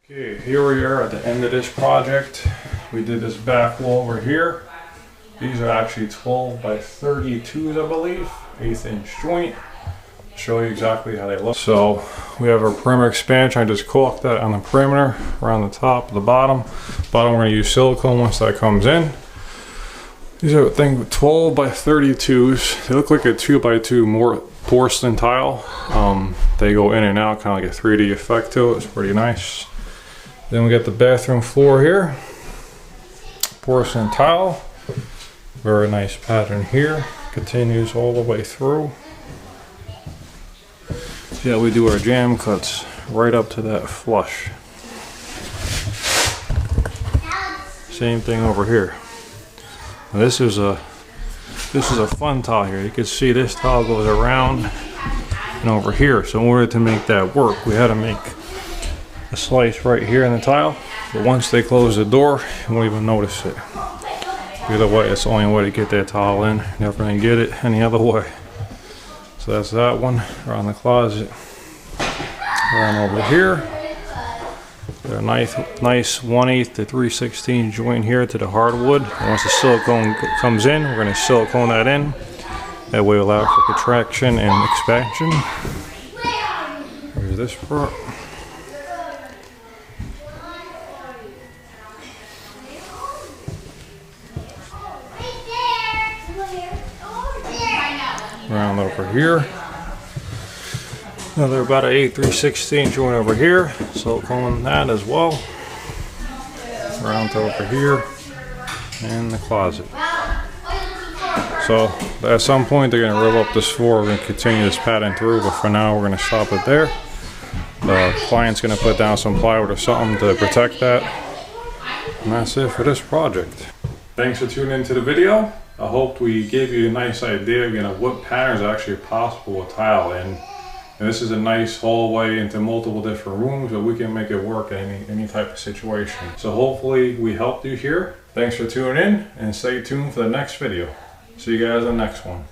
Okay, here we are at the end of this project. We did this back wall over here. These are actually 12 by 32s, I believe, 1/8 inch joint. I'll show you exactly how they look. So we have our perimeter expansion. I just caulked that on the perimeter, around the top, the bottom. Bottom we're going to use silicone once that comes in. These are 12 by 32s. They look like a 2 by 2 more porcelain tile. They go in and out, kind of like a 3D effect to it. It's pretty nice. Then we got the bathroom floor here. Porcelain tile. Very nice pattern here. Continues all the way through. So yeah, we do our jam cuts right up to that flush. Same thing over here. Now this is a fun tile here. You can see this tile goes around and over here. So in order to make that work, we had to make a slice right here in the tile. But once they close the door, you won't even notice it. Either way, it's the only way to get that tile in. Never gonna get it any other way. So that's that one around the closet. Around over here. Got a nice 1/8 to 3/16 joint here to the hardwood. And once the silicone comes in, we're gonna silicone that in. That way allow for contraction and expansion. Here's this part. Around over here. Another about an 1/8 3/16 joint over here. Silicone that as well. Around to over here. And the closet. So at some point they're going to rip up this floor. We're going to continue this pattern through, but for now we're going to stop it there. The client's going to put down some plywood or something to protect that. And that's it for this project. Thanks for tuning into the video. I hope we gave you a nice idea of what patterns are actually possible with tile. And this is a nice hallway into multiple different rooms, but we can make it work in any type of situation. So hopefully we helped you here. Thanks for tuning in and stay tuned for the next video. See you guys in the next one.